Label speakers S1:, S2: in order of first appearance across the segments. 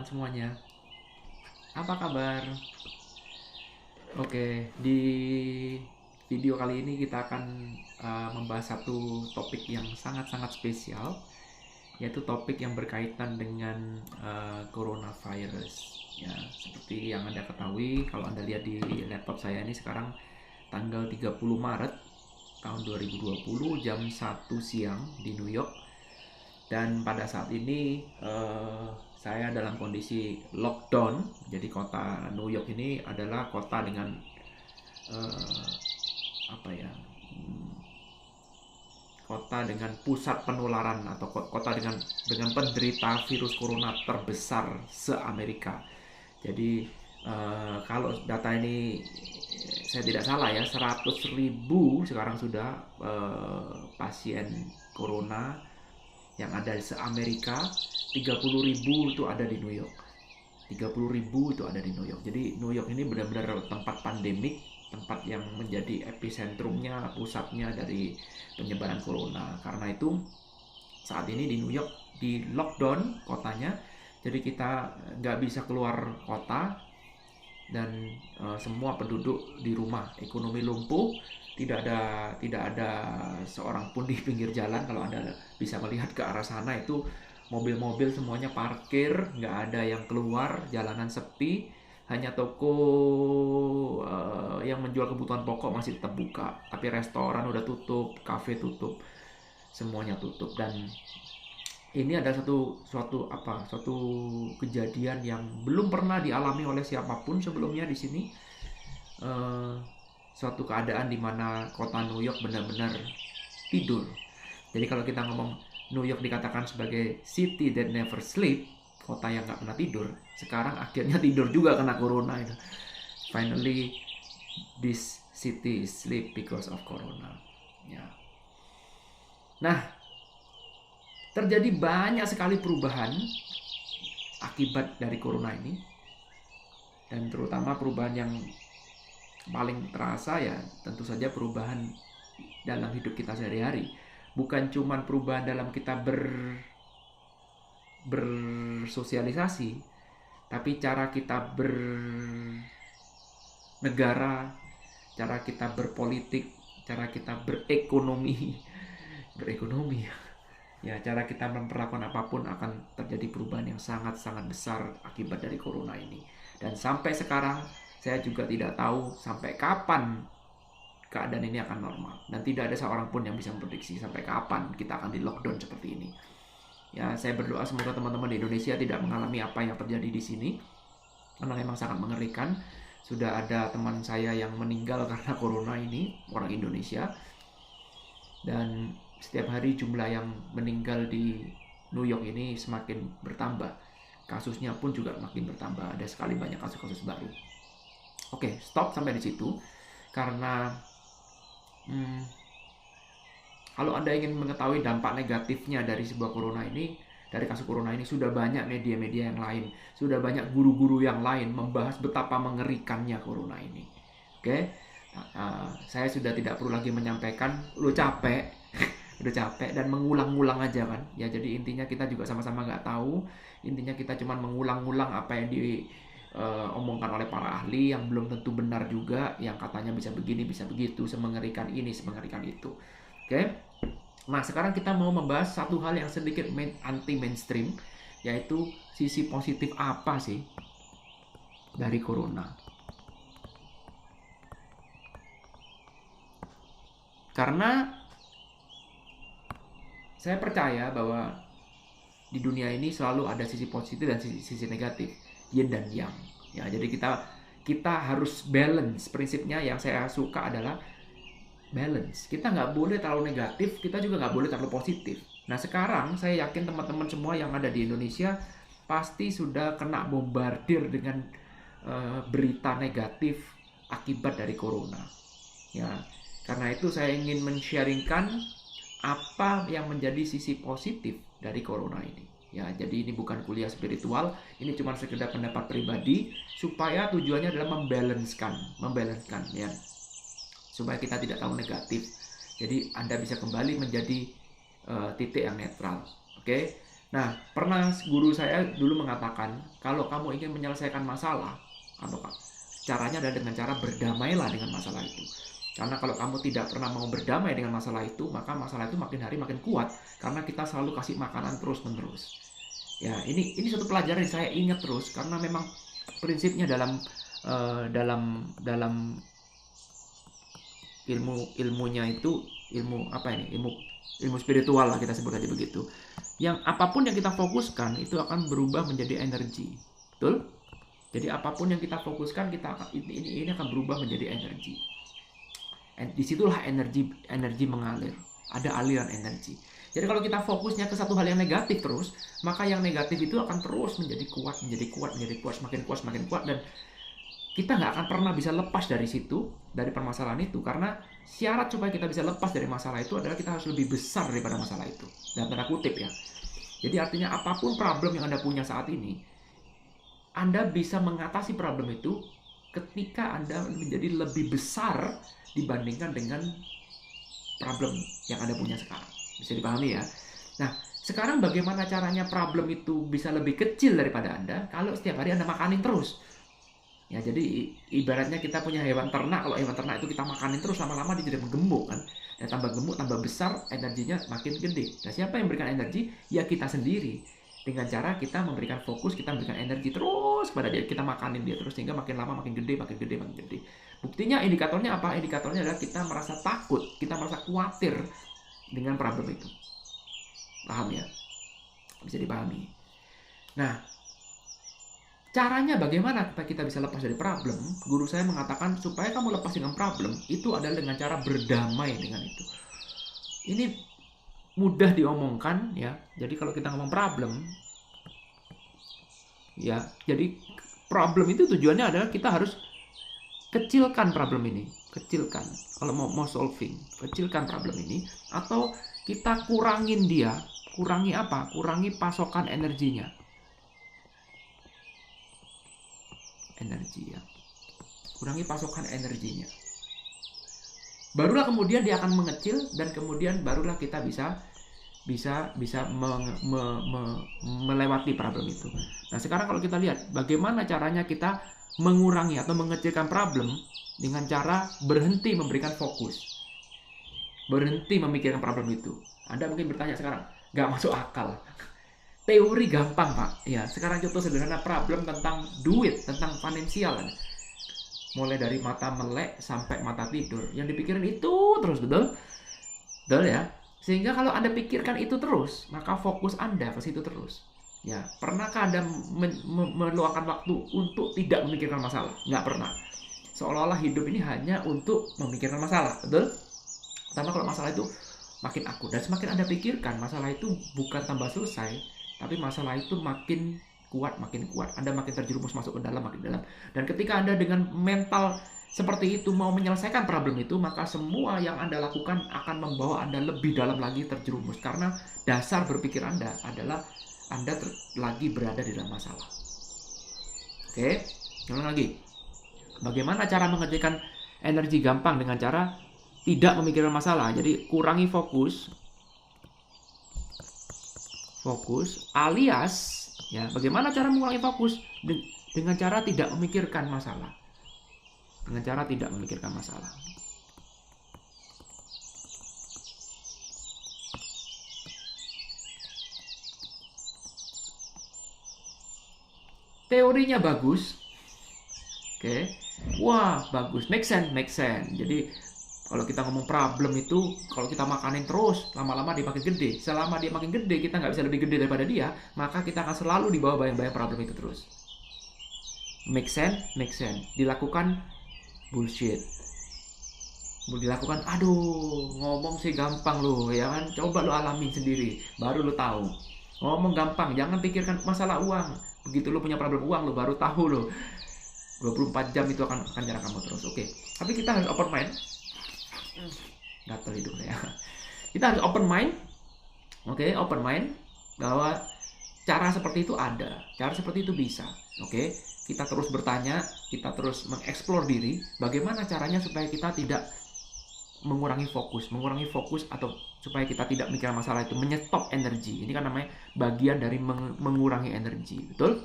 S1: teman-teman semuanya. Apa kabar? Oke, di video kali ini kita akan membahas satu topik yang sangat-sangat spesial, yaitu topik yang berkaitan dengan coronavirus. Ya, seperti yang Anda ketahui, kalau Anda lihat di laptop saya ini sekarang tanggal 30 Maret tahun 2020 jam 1 siang di New York. Dan pada saat ini saya dalam kondisi lockdown. Jadi kota New York ini adalah kota dengan apa ya, kota dengan pusat penularan atau kota dengan penderita virus corona terbesar se-Amerika. Jadi kalau data ini saya tidak salah ya, 100.000 sekarang sudah pasien corona yang ada di se-Amerika. 30.000 itu ada di New York. 30.000 itu ada di New York. Jadi New York ini benar-benar tempat pandemik, tempat yang menjadi episentrumnya, pusatnya dari penyebaran corona. Karena itu saat ini di New York di lockdown kotanya. Jadi kita nggak bisa keluar kota dan semua penduduk di rumah. Ekonomi lumpuh, tidak ada seorang pun di pinggir jalan. Kalau Anda bisa melihat ke arah sana, itu mobil-mobil semuanya parkir, nggak ada yang keluar, jalanan sepi. Hanya toko yang menjual kebutuhan pokok masih tetap buka, tapi restoran udah tutup, kafe tutup, semuanya tutup. Dan ini ada suatu kejadian yang belum pernah dialami oleh siapapun sebelumnya di sini. Suatu keadaan di mana kota New York benar-benar tidur. Jadi kalau kita ngomong New York dikatakan sebagai city that never sleep, kota yang nggak pernah tidur, sekarang akhirnya tidur juga kena corona itu. Finally, this city is sleep because of corona. Ya. Nah, terjadi banyak sekali perubahan akibat dari corona ini, dan terutama perubahan yang paling terasa ya tentu saja perubahan dalam hidup kita sehari-hari. Bukan cuma perubahan dalam kita bersosialisasi, tapi cara kita bernegara, cara kita berpolitik, cara kita berekonomi ya, cara kita memperlakukan apapun akan terjadi perubahan yang sangat-sangat besar akibat dari corona ini. Dan sampai sekarang saya juga tidak tahu sampai kapan keadaan ini akan normal, dan tidak ada seorang pun yang bisa memprediksi sampai kapan kita akan di lockdown seperti ini. Ya, saya berdoa semoga teman-teman di Indonesia tidak mengalami apa yang terjadi di sini, karena memang sangat mengerikan. Sudah ada teman saya yang meninggal karena corona ini, orang Indonesia, dan setiap hari jumlah yang meninggal di New York ini semakin bertambah. Kasusnya pun juga makin bertambah, ada sekali banyak kasus-kasus baru. Oke, stop sampai di situ. Karena kalau Anda ingin mengetahui dampak negatifnya dari sebuah corona ini, dari kasus corona ini, sudah banyak media-media yang lain, sudah banyak guru-guru yang lain membahas betapa mengerikannya corona ini. Oke, saya sudah tidak perlu lagi menyampaikan, udah capek, udah capek dan mengulang-ulang aja kan. Ya, jadi intinya kita juga sama-sama nggak tahu. Intinya kita cuma mengulang-ulang apa yang omongkan oleh para ahli yang belum tentu benar juga, yang katanya bisa begini, bisa begitu, semengerikan ini, semengerikan itu. Oke. Nah, sekarang kita mau membahas satu hal yang sedikit anti mainstream, yaitu sisi positif apa sih dari corona. Karena saya percaya bahwa di dunia ini selalu ada sisi positif dan sisi negatif, yin dan yang. Ya, jadi kita harus balance. Prinsipnya yang saya suka adalah balance. Kita nggak boleh terlalu negatif, kita juga nggak boleh terlalu positif. Nah, sekarang saya yakin teman-teman semua yang ada di Indonesia pasti sudah kena bombardir dengan berita negatif akibat dari corona. Ya, karena itu saya ingin men-sharingkan apa yang menjadi sisi positif dari corona ini. Ya, jadi ini bukan kuliah spiritual, ini cuma sekedar pendapat pribadi supaya tujuannya adalah membalancekan ya. Supaya kita tidak terlalu negatif. Jadi Anda bisa kembali menjadi titik yang netral. Oke. Nah, pernah guru saya dulu mengatakan, kalau kamu ingin menyelesaikan masalah, atau caranya adalah dengan cara berdamailah dengan masalah itu. Karena kalau kamu tidak pernah mau berdamai dengan masalah itu, maka masalah itu makin hari makin kuat, karena kita selalu kasih makanan terus-menerus. Ya, ini satu pelajaran yang saya ingat terus, karena memang prinsipnya dalam ilmunya itu ilmu apa ini? Ilmu spiritual lah kita sebut aja begitu. Yang apapun yang kita fokuskan itu akan berubah menjadi energi. Betul? Jadi apapun yang kita fokuskan ini akan berubah menjadi energi. Disitulah energi mengalir. Ada aliran energi. Jadi kalau kita fokusnya ke satu hal yang negatif terus, maka yang negatif itu akan terus menjadi kuat, semakin kuat, dan kita nggak akan pernah bisa lepas dari situ, dari permasalahan itu, karena syarat supaya kita bisa lepas dari masalah itu adalah kita harus lebih besar daripada masalah itu. Dalam tanda kutip ya. Jadi artinya apapun problem yang Anda punya saat ini, Anda bisa mengatasi problem itu ketika Anda menjadi lebih besar dibandingkan dengan problem yang Anda punya sekarang. Bisa dipahami ya. Nah, sekarang bagaimana caranya problem itu bisa lebih kecil daripada Anda kalau setiap hari Anda makanin terus? Ya, jadi ibaratnya kita punya hewan ternak. Kalau hewan ternak itu kita makanin terus, lama-lama dia jadi gemuk kan. Dan tambah gemuk, tambah besar, energinya makin gede. Nah, siapa yang memberikan energi? Ya kita sendiri. Dengan cara kita memberikan fokus, kita memberikan energi terus kepada dia. Kita makanin dia terus, sehingga makin lama makin gede. Buktinya indikatornya apa? Indikatornya adalah kita merasa takut, kita merasa khawatir dengan problem itu. Paham ya? Bisa dipahami. Nah, caranya bagaimana supaya kita bisa lepas dari problem? Guru saya mengatakan supaya kamu lepas dengan problem itu adalah dengan cara berdamai dengan itu. Ini mudah diomongkan ya. Jadi kalau kita ngomong problem, ya, jadi problem itu tujuannya adalah kita harus kecilkan problem ini, kecilkan. Kalau mau solving, kecilkan problem ini, atau kita kurangin dia. Kurangi apa? Kurangi pasokan energinya. Kurangi pasokan energinya. Barulah kemudian dia akan mengecil, dan kemudian barulah kita bisa melewati problem itu. Nah, sekarang kalau kita lihat bagaimana caranya kita mengurangi atau mengecilkan problem dengan cara berhenti memberikan fokus, berhenti memikirkan problem itu. Anda mungkin bertanya sekarang, nggak masuk akal. Teori gampang Pak. Ya, sekarang contoh sederhana problem tentang duit, tentang finansial. Mulai dari mata melek sampai mata tidur. Yang dipikirin itu terus, betul? Betul ya? Sehingga kalau Anda pikirkan itu terus, maka fokus Anda ke situ terus. Ya, pernahkah Anda meluangkan waktu untuk tidak memikirkan masalah? Nggak pernah. Seolah-olah hidup ini hanya untuk memikirkan masalah, betul? Karena kalau masalah itu makin akut, dan semakin Anda pikirkan, masalah itu bukan tambah selesai, tapi masalah itu makin kuat. Anda makin terjerumus masuk ke dalam, makin dalam. Dan ketika Anda dengan mental seperti itu mau menyelesaikan problem itu, maka semua yang Anda lakukan akan membawa Anda lebih dalam lagi terjerumus. Karena dasar berpikir Anda adalah Anda lagi berada di dalam masalah. Oke, ulang lagi. Bagaimana cara mengerjakan energi gampang? Dengan cara tidak memikirkan masalah. Jadi kurangi fokus alias ya, bagaimana cara mengurangi fokus? Dengan cara tidak memikirkan masalah. Teorinya bagus. Oke. Wah, bagus. Make sense. Jadi kalau kita ngomong problem itu, kalau kita makanin terus, lama-lama dia makin gede. Selama dia makin gede, kita nggak bisa lebih gede daripada dia, maka kita akan selalu di bawah bayang-bayang problem itu terus. Make sense. Dilakukan bullshit. Dilakukan, aduh, ngomong sih gampang loh, ya kan? Coba lo alamin sendiri, baru lo tahu. Ngomong gampang, jangan pikirkan masalah uang. Begitu lo punya problem uang, lo baru tahu lo. 24 jam itu akan nyerang kamu terus. Oke. Tapi kita harus open mind. Gatel hidupnya ya. Kita harus open mind. Oke, open mind bahwa cara seperti itu ada, cara seperti itu bisa. Oke, kita terus bertanya, kita terus mengeksplor diri, bagaimana caranya supaya kita tidak mengurangi fokus atau supaya kita tidak mikir masalah itu, menyetop energi. Ini kan namanya bagian dari mengurangi energi, betul?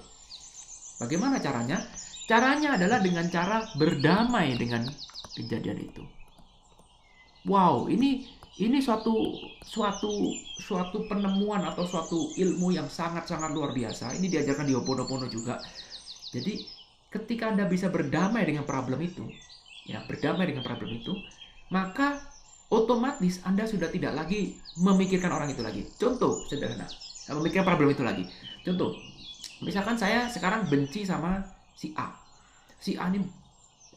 S1: Bagaimana caranya? Caranya adalah dengan cara berdamai dengan kejadian itu. Wow, ini suatu penemuan atau suatu ilmu yang sangat-sangat luar biasa. Ini diajarkan di Ho'oponopono juga. Jadi ketika Anda bisa berdamai dengan problem itu, maka otomatis Anda sudah tidak lagi memikirkan orang itu lagi. Contoh sederhana, memikirkan problem itu lagi. Contoh, misalkan saya sekarang benci sama si A. Si A ini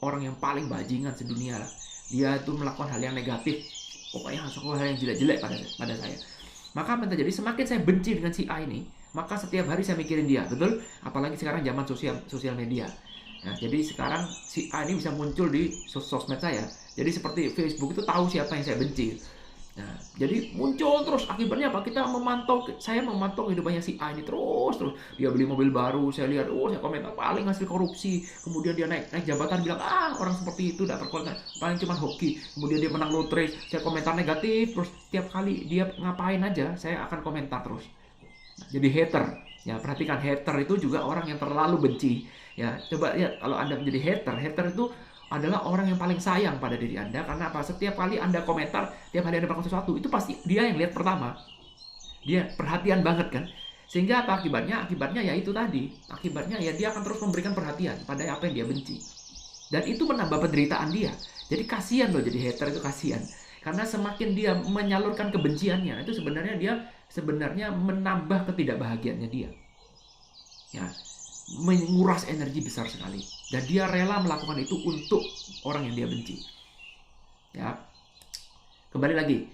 S1: orang yang paling bajingan sedunia lah. Dia itu melakukan hal yang negatif, pokoknya hal yang jelek-jelek pada saya. Maka apa yang terjadi? Semakin saya benci dengan si A ini, maka setiap hari saya mikirin dia, betul? Apalagi sekarang zaman sosial media. Nah, jadi sekarang si A ini bisa muncul di sosmed saya. Jadi seperti Facebook itu tahu siapa yang saya benci. Nah, jadi muncul terus. Akibatnya apa? Saya memantau kehidupannya si A ini terus. Dia beli mobil baru, saya lihat, saya komentar paling hasil korupsi. Kemudian dia naik jabatan, bilang, orang seperti itu tidak berkualitas, paling cuma hoki. Kemudian dia menang lotre, saya komentar negatif. Terus tiap kali dia ngapain aja, saya akan komentar terus. Nah, jadi hater. Ya, perhatikan, hater itu juga orang yang terlalu benci. Ya, coba lihat kalau Anda menjadi hater itu adalah orang yang paling sayang pada diri Anda. Karena apa? Setiap kali Anda komentar, tiap kali Anda melakukan sesuatu, itu pasti dia yang lihat pertama. Dia perhatian banget kan. Sehingga apa akibatnya? Akibatnya ya itu tadi. Akibatnya ya dia akan terus memberikan perhatian pada apa yang dia benci. Dan itu menambah penderitaan dia. Jadi kasihan loh, jadi hater itu kasihan. Karena semakin dia menyalurkan kebenciannya, itu sebenarnya menambah ketidakbahagiaannya dia. Ya, menguras energi besar sekali, dan dia rela melakukan itu untuk orang yang dia benci. Ya, kembali lagi.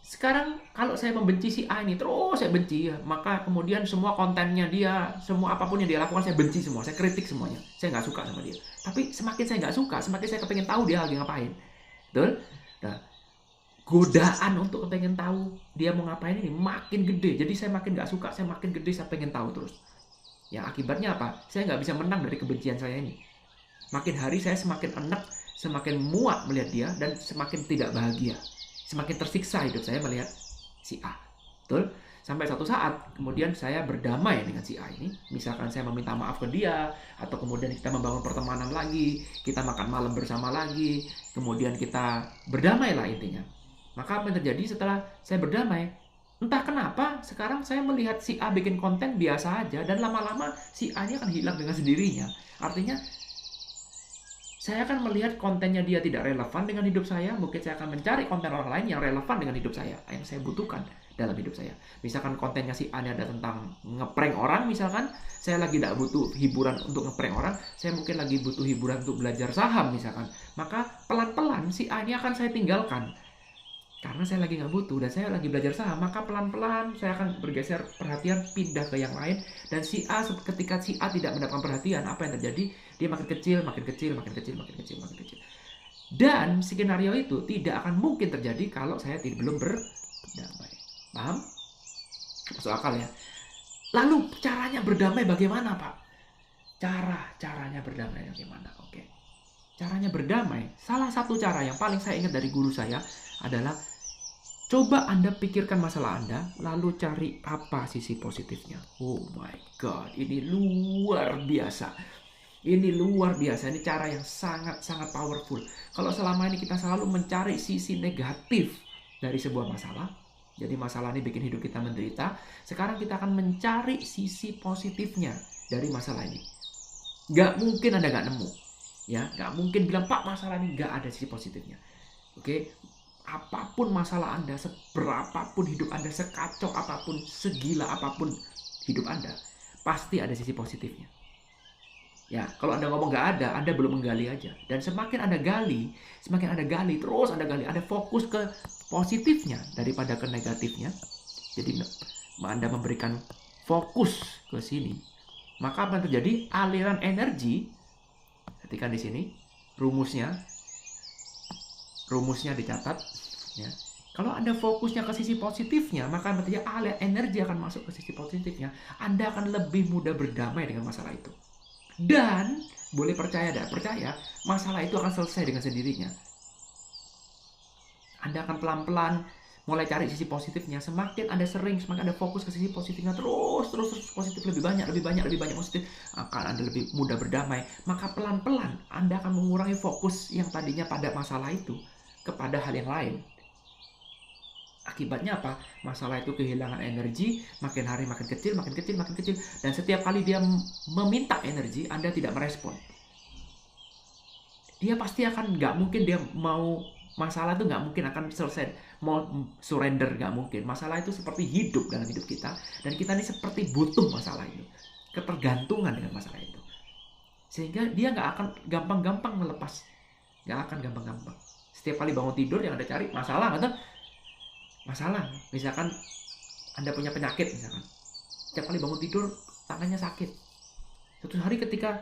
S1: Sekarang kalau saya membenci si A ini, terus saya benci, maka kemudian semua kontennya dia, semua apapun yang dia lakukan saya benci semua, saya kritik semuanya, saya nggak suka sama dia. Tapi semakin saya nggak suka, semakin saya kepengen tahu dia lagi ngapain, betul? Nah, godaan untuk kepengen tahu dia mau ngapain ini makin gede. Jadi saya makin nggak suka, saya makin gede, saya pengen tahu terus. Ya, akibatnya apa? Saya nggak bisa menang dari kebencian saya ini. Makin hari saya semakin enek, semakin muak melihat dia, dan semakin tidak bahagia. Semakin tersiksa hidup saya melihat si A. Betul? Sampai satu saat, kemudian saya berdamai dengan si A ini. Misalkan saya meminta maaf ke dia, atau kemudian kita membangun pertemanan lagi, kita makan malam bersama lagi, kemudian kita berdamai lah intinya. Maka apa yang terjadi setelah saya berdamai? Entah kenapa, sekarang saya melihat si A bikin konten biasa aja, dan lama-lama si A-nya akan hilang dengan sendirinya. Artinya, saya akan melihat kontennya dia tidak relevan dengan hidup saya. Mungkin saya akan mencari konten orang lain yang relevan dengan hidup saya, yang saya butuhkan dalam hidup saya. Misalkan kontennya si A-nya ada tentang ngeprank orang, misalkan. Saya lagi tidak butuh hiburan untuk ngeprank orang, saya mungkin lagi butuh hiburan untuk belajar saham, misalkan. Maka pelan-pelan si A ini akan saya tinggalkan. Karena saya lagi nggak butuh dan saya lagi belajar saham, maka pelan-pelan saya akan bergeser perhatian pindah ke yang lain. Dan ketika si A tidak mendapatkan perhatian, apa yang terjadi? Dia makin kecil. Dan skenario itu tidak akan mungkin terjadi kalau saya belum berdamai. Paham? Masuk akal ya? Lalu caranya berdamai bagaimana, Pak? Caranya berdamai bagaimana? Oke. Caranya berdamai, salah satu cara yang paling saya ingat dari guru saya adalah coba Anda pikirkan masalah Anda, lalu cari apa sisi positifnya. Oh my God, ini luar biasa. Ini cara yang sangat-sangat powerful. Kalau selama ini kita selalu mencari sisi negatif dari sebuah masalah, jadi masalah ini bikin hidup kita menderita, sekarang kita akan mencari sisi positifnya dari masalah ini. Gak mungkin Anda gak nemu. Ya, gak mungkin bilang, Pak, masalah ini gak ada sisi positifnya. Oke? Apapun masalah Anda, seberapapun hidup Anda, sekacau apapun, segila apapun hidup Anda, pasti ada sisi positifnya. Ya, kalau Anda ngomong nggak ada, Anda belum menggali aja. Dan semakin Anda gali, terus Anda gali, Anda fokus ke positifnya daripada ke negatifnya. Jadi Anda memberikan fokus ke sini, maka apa yang terjadi? Aliran energi, ketika di sini rumusnya dicatat, ya. Kalau Anda fokusnya ke sisi positifnya, maka artinya aliran energi akan masuk ke sisi positifnya. Anda akan lebih mudah berdamai dengan masalah itu. Dan boleh percaya tidak percaya, masalah itu akan selesai dengan sendirinya. Anda akan pelan-pelan mulai cari sisi positifnya. Semakin Anda sering, semakin Anda fokus ke sisi positifnya, terus positif, lebih banyak positif, akan Anda lebih mudah berdamai. Maka pelan-pelan Anda akan mengurangi fokus yang tadinya pada masalah itu kepada hal yang lain. Akibatnya apa? Masalah itu kehilangan energi, makin hari makin kecil, dan setiap kali dia meminta energi, Anda tidak merespon. Dia pasti akan, nggak mungkin dia mau, masalah itu nggak mungkin akan selesai, mau surrender, nggak mungkin. Masalah itu seperti hidup dalam hidup kita, dan kita ini seperti butuh masalah itu, ketergantungan dengan masalah itu, sehingga dia nggak akan gampang-gampang melepas, nggak akan gampang-gampang. Setiap kali bangun tidur yang Anda cari masalah, atau masalah. Misalkan Anda punya penyakit, misalkan setiap kali bangun tidur tangannya sakit. Suatu hari ketika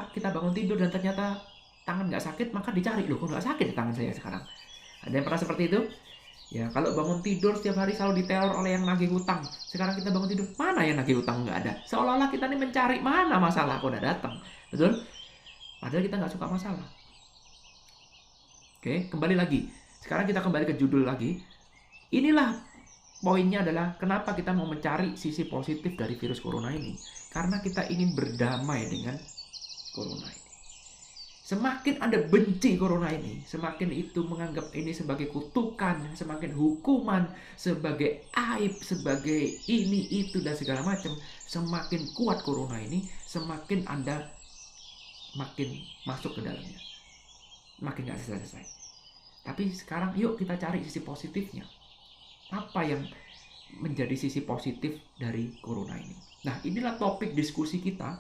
S1: kita bangun tidur dan ternyata tangan nggak sakit, maka dicari, loh kok nggak sakit di tangan saya sekarang. Ada yang pernah seperti itu? Ya, kalau bangun tidur setiap hari selalu diteror oleh yang nagih hutang. Sekarang kita bangun tidur, mana yang nagih hutang? Nggak ada. Seolah-olah kita ini mencari mana masalah kok udah datang. Betul? Padahal kita nggak suka masalah. Oke, kembali lagi. Sekarang kita kembali ke judul lagi. Inilah poinnya, adalah kenapa kita mau mencari sisi positif dari virus corona ini. Karena kita ingin berdamai dengan corona ini. Semakin Anda benci corona ini, semakin itu menganggap ini sebagai kutukan, semakin hukuman, sebagai aib, sebagai ini, itu, dan segala macam. Semakin kuat corona ini, semakin Anda makin masuk ke dalamnya. Makin gak selesai. Tapi sekarang yuk kita cari sisi positifnya. Apa yang menjadi sisi positif dari corona ini? Nah, inilah topik diskusi kita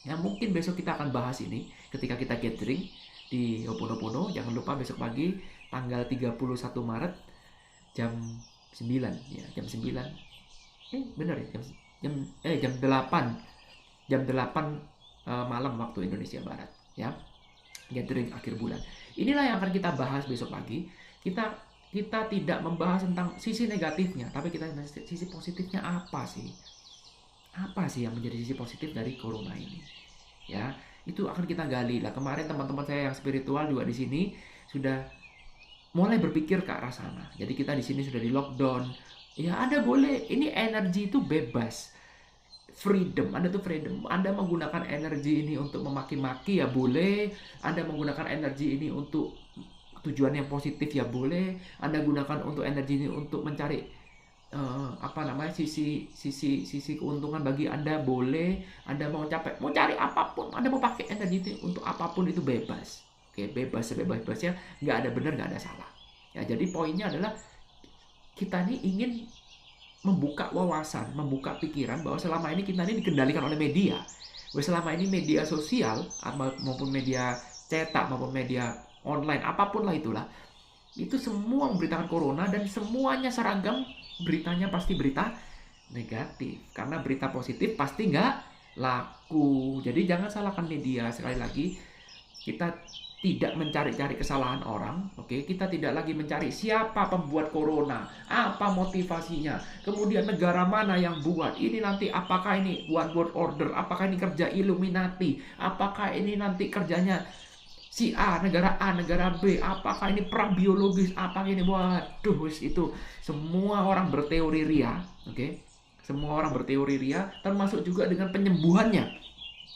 S1: yang mungkin besok kita akan bahas ini ketika kita gathering di Ho'oponopono. Jangan lupa besok pagi tanggal 31 Maret jam 9 ya, jam 9. Benar ya, jam 8 malam waktu Indonesia Barat ya. Gathering akhir bulan. Inilah yang akan kita bahas besok pagi. Kita tidak membahas tentang sisi negatifnya, tapi kita sisi positifnya apa sih? Apa sih yang menjadi sisi positif dari corona ini? Ya, itu akan kita gali lah. Kemarin teman-teman saya yang spiritual juga di sini sudah mulai berpikir ke arah sana. Jadi kita di sini sudah di lockdown. Ya, Anda boleh, ini energi itu bebas. Freedom, Anda tuh freedom. Anda menggunakan energi ini untuk memaki-maki ya boleh. Anda menggunakan energi ini untuk tujuan yang positif ya boleh. Anda gunakan untuk energi ini untuk mencari sisi keuntungan bagi Anda boleh. Anda mau cari apapun, Anda mau pakai energi itu untuk apapun, itu bebas. Oke, bebas sebebas-bebasnya, nggak ada benar, nggak ada salah. Ya, jadi poinnya adalah kita ini ingin membuka wawasan, membuka pikiran bahwa selama ini kita ini dikendalikan oleh media. Selama ini media sosial maupun media cetak maupun media online, apapun lah itulah, itu semua memberitakan corona, dan semuanya seragam beritanya pasti berita negatif. Karena berita positif pasti nggak laku. Jadi jangan salahkan media. Sekali lagi, kita tidak mencari-cari kesalahan orang, oke? Kita tidak lagi mencari siapa pembuat corona, apa motivasinya, kemudian negara mana yang buat ini, nanti apakah ini one world order, apakah ini kerja Illuminati, apakah ini nanti kerjanya si A, negara B, apakah ini perang biologis, apakah ini, waduh, itu semua orang berteori ria, oke? Semua orang berteori ria, termasuk juga dengan penyembuhannya.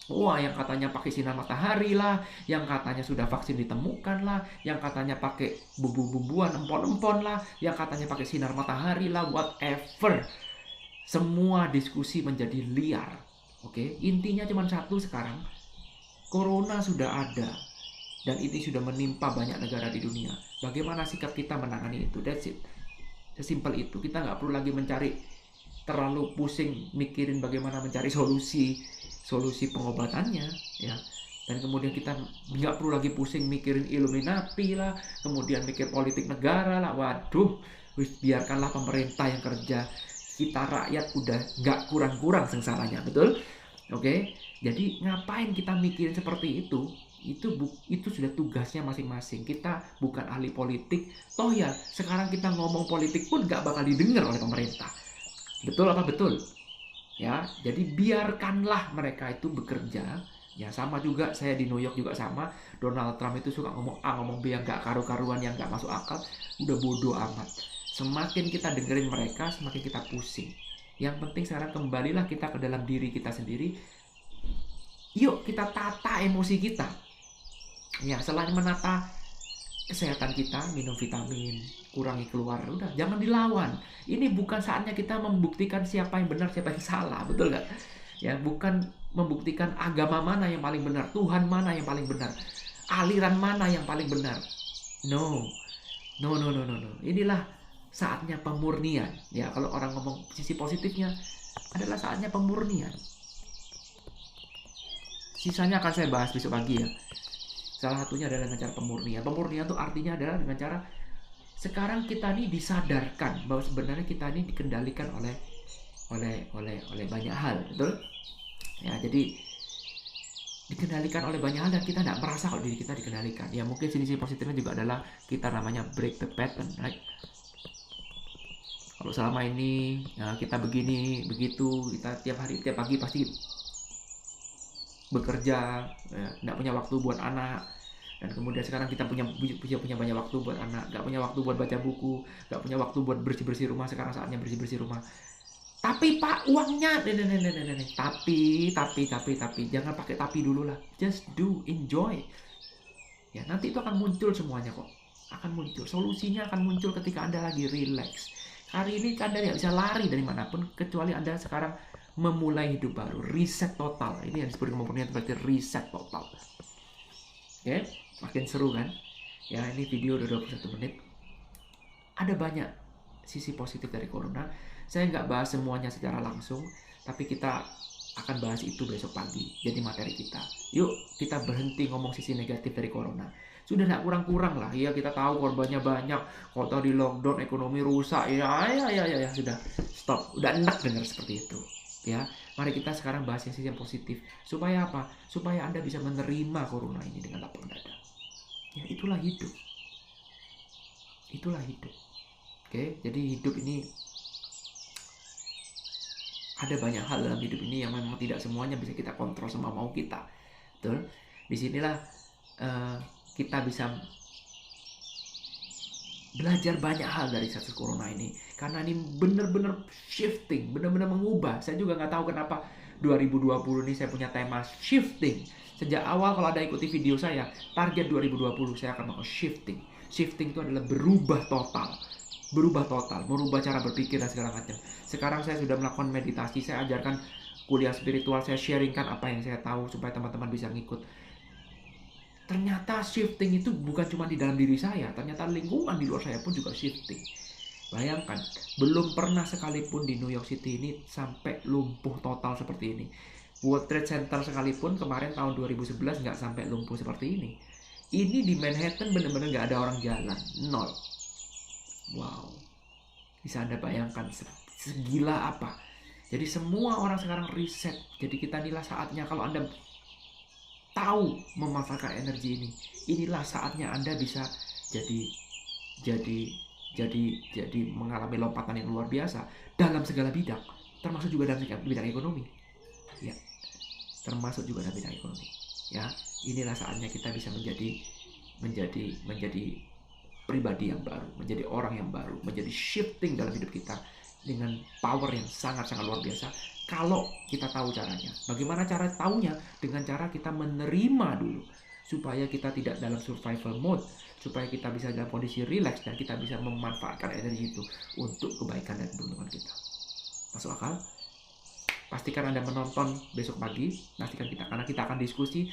S1: Wah, yang katanya pakai sinar matahari lah, yang katanya sudah vaksin ditemukan lah, yang katanya pakai bumbu-bumbuan, empon-empon lah, yang katanya pakai sinar matahari lah, whatever. Semua diskusi menjadi liar. Oke, intinya cuma satu sekarang. Corona sudah ada, dan ini sudah menimpa banyak negara di dunia. Bagaimana sikap kita menangani itu? That's it. Sesimpel itu. Kita nggak perlu lagi terlalu pusing mikirin bagaimana mencari solusi pengobatannya ya. Dan kemudian kita nggak perlu lagi pusing mikirin Illuminati lah, kemudian mikir politik negara lah. Waduh, biarkanlah pemerintah yang kerja, kita rakyat udah nggak kurang-kurang sengsaranya, betul? Oke, jadi ngapain kita mikirin seperti itu? Itu sudah tugasnya masing-masing. Kita bukan ahli politik, toh ya sekarang kita ngomong politik pun nggak bakal didengar oleh pemerintah. Betul apa betul? Ya, jadi biarkanlah mereka itu bekerja, Ya sama juga, saya di New York juga sama. Donald Trump itu suka ngomong A ngomong B yang gak karu-karuan, yang gak masuk akal. Udah bodoh amat. Semakin kita dengerin mereka, semakin kita pusing. Yang penting sekarang kembalilah kita ke dalam diri kita sendiri. Yuk kita tata emosi kita. Ya, selain menata kesehatan kita, minum vitamin, kurangi keluar, udah jangan dilawan. Ini bukan saatnya kita membuktikan siapa yang benar, siapa yang salah, betul gak? Ya, bukan membuktikan agama mana yang paling benar, Tuhan mana yang paling benar, aliran mana yang paling benar. No, no, no, no, no, no. Inilah saatnya pemurnian. Ya, kalau orang ngomong sisi positifnya adalah saatnya pemurnian. Sisanya akan saya bahas besok pagi ya. Salah satunya adalah dengan cara pemurnian. Pemurnian itu artinya adalah dengan cara sekarang kita ini disadarkan bahwa sebenarnya kita ini dikendalikan oleh banyak hal, betul? Ya, jadi dikendalikan oleh banyak hal dan kita tidak merasa kalau diri kita dikendalikan. Ya, mungkin sisi positifnya juga adalah kita namanya break the pattern, right? Kalau selama ini ya, kita begini begitu, kita tiap pagi pasti bekerja, ya, nggak punya waktu buat anak, dan kemudian sekarang kita punya banyak waktu buat anak, nggak punya waktu buat baca buku, nggak punya waktu buat bersih rumah. Sekarang saatnya bersih rumah. Tapi Pak, uangnya, tapi jangan pakai tapi dulu lah, just do, enjoy. Ya, nanti itu akan muncul semuanya kok, akan muncul solusinya, akan muncul ketika Anda lagi relax. Hari ini Anda tidak bisa lari dari manapun kecuali Anda sekarang memulai hidup baru, reset total. Ini yang disebut pemurnian, berarti reset total. Oke, makin seru kan? Ya, ini video udah 21 menit. Ada banyak sisi positif dari corona. Saya nggak bahas semuanya secara langsung, tapi kita akan bahas itu besok pagi. Jadi materi kita. Yuk, kita berhenti ngomong sisi negatif dari corona. Sudah nggak kurang-kurang lah. Ya, kita tahu korbannya banyak. Kota di lockdown, ekonomi rusak. Ya, sudah. Stop. Udah enak dengar seperti itu. Ya, mari kita sekarang bahas yang sisi yang positif. Supaya apa? Supaya Anda bisa menerima corona ini dengan lapang dada. Ya, itulah hidup. Itulah hidup. Oke, jadi hidup ini ada banyak hal dalam hidup ini yang memang tidak semuanya bisa kita kontrol sama mau kita. Betul? Disinilah kita bisa belajar banyak hal dari kasus corona ini. Karena ini benar-benar shifting, benar-benar mengubah. Saya juga nggak tahu kenapa 2020 ini saya punya tema shifting. Sejak awal kalau ada ikuti video saya, target 2020 saya akan melakukan shifting. Shifting itu adalah berubah total, merubah cara berpikir dan segala macam. Sekarang saya sudah melakukan meditasi, saya ajarkan kuliah spiritual, saya sharingkan apa yang saya tahu supaya teman-teman bisa ngikut. Ternyata shifting itu bukan cuma di dalam diri saya, ternyata lingkungan di luar saya pun juga shifting. Bayangkan, belum pernah sekalipun di New York City ini sampai lumpuh total seperti ini. World Trade Center sekalipun kemarin tahun 2011 nggak sampai lumpuh seperti ini. Ini di Manhattan benar-benar nggak ada orang jalan, nol. Wow, bisa Anda bayangkan segila apa. Jadi semua orang sekarang riset. Jadi kita inilah saatnya kalau Anda tahu memanfaatkan energi ini, inilah saatnya Anda bisa jadi mengalami lompatan yang luar biasa dalam segala bidang, termasuk juga dalam bidang ekonomi. Ya, termasuk juga dalam bidang ekonomi. Ya, inilah saatnya kita bisa menjadi pribadi yang baru, menjadi orang yang baru, menjadi shifting dalam hidup kita dengan power yang sangat-sangat luar biasa kalau kita tahu caranya. Bagaimana cara taunya? Dengan cara kita menerima dulu, supaya kita tidak dalam survival mode, supaya kita bisa dalam kondisi relax dan kita bisa memanfaatkan energi itu untuk kebaikan dan keberuntungan kita. Masuk akal? Pastikan Anda menonton besok pagi, pastikan karena kita akan diskusi.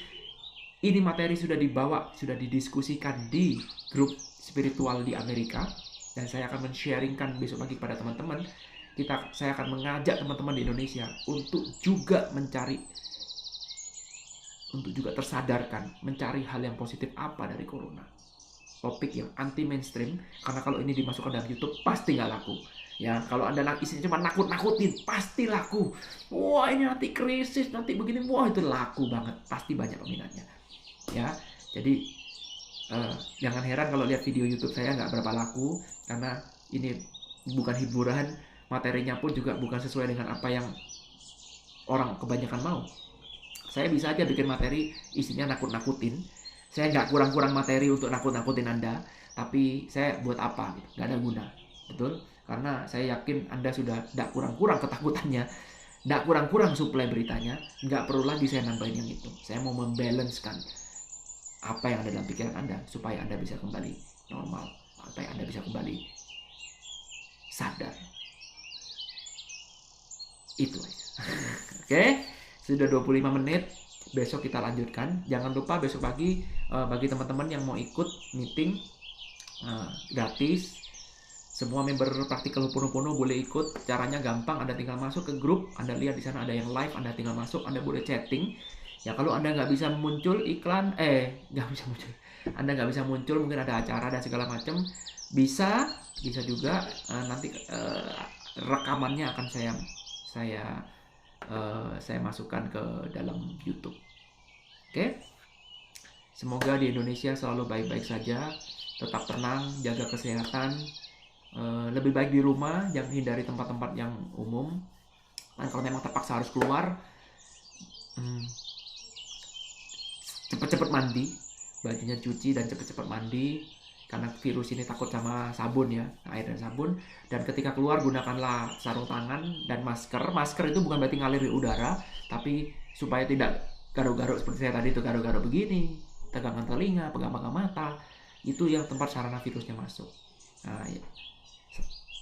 S1: Ini materi sudah dibawa, sudah didiskusikan di grup spiritual di Amerika, dan saya akan men-sharingkan besok pagi kepada teman-teman. Saya akan mengajak teman-teman di Indonesia untuk juga tersadarkan, mencari hal yang positif apa dari corona. Topik yang anti mainstream, karena kalau ini dimasukkan dalam YouTube pasti nggak laku. Ya, kalau Anda isinya cuma nakut-nakutin, pasti laku. Wah, ini nanti krisis, nanti begini, wah itu laku banget, pasti banyak peminatnya. Ya, jadi jangan heran kalau lihat video YouTube saya nggak berapa laku, karena ini bukan hiburan, materinya pun juga bukan sesuai dengan apa yang orang kebanyakan mau. Saya bisa aja bikin materi isinya nakut-nakutin. Saya nggak kurang-kurang materi untuk nakut-nakutin Anda, tapi saya buat apa? Gitu. Nggak ada guna, betul? Karena saya yakin Anda sudah nggak kurang-kurang ketakutannya, nggak kurang-kurang suplai beritanya, nggak perlu lagi saya nambahin yang itu. Saya mau membalancekan apa yang ada dalam pikiran Anda supaya Anda bisa kembali normal, supaya Anda bisa kembali sadar. Itu aja. Oke, sudah 25 menit. Besok kita lanjutkan. Jangan lupa besok pagi bagi teman-teman yang mau ikut meeting gratis, semua member praktikal Ho'oponopono boleh ikut. Caranya gampang, Anda tinggal masuk ke grup, Anda lihat di sana ada yang live, Anda tinggal masuk, Anda boleh chatting. Ya kalau Anda nggak bisa muncul iklan, nggak bisa muncul, Anda nggak bisa muncul, mungkin ada acara dan segala macam, bisa juga nanti rekamannya akan saya masukkan ke dalam YouTube. Oke? Semoga di Indonesia selalu baik-baik saja, tetap tenang, jaga kesehatan, lebih baik di rumah, jangan hindari tempat-tempat yang umum. Dan kalau memang terpaksa harus keluar, cepet-cepet mandi, bajunya cuci dan cepet-cepet mandi, karena virus ini takut sama sabun ya, air dan sabun. Dan ketika keluar gunakanlah sarung tangan dan masker. Masker itu bukan berarti ngalir udara, tapi supaya tidak garuk-garuk seperti saya tadi itu, garuk-garuk begini, tegangan telinga, pegang-pegang mata, itu yang tempat sarana virusnya masuk. Nah,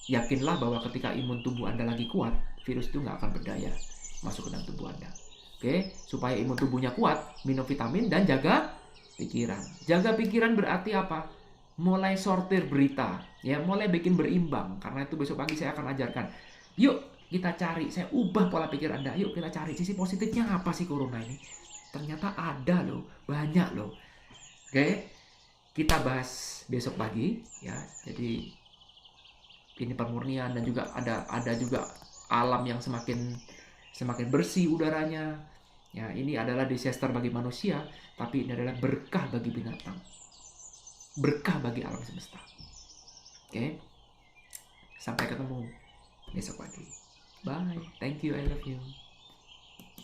S1: yakinlah bahwa ketika imun tubuh Anda lagi kuat, virus itu nggak akan berdaya masuk ke dalam tubuh Anda. Oke, supaya imun tubuhnya kuat, minum vitamin dan jaga pikiran. Jaga pikiran berarti apa? Mulai sortir berita, ya, mulai bikin berimbang. Karena itu besok pagi saya akan ajarkan. Yuk kita cari, saya ubah pola pikir Anda. Yuk kita cari sisi positifnya apa sih corona ini. Ternyata ada loh, banyak loh. Oke, kita bahas besok pagi, ya. Jadi ini pemurnian dan juga ada juga alam yang semakin bersih udaranya. Ya, ini adalah disaster bagi manusia, tapi ini adalah berkah bagi binatang. Berkah bagi alam semesta. Oke. Sampai ketemu besok pagi. Bye. Thank you. I love you.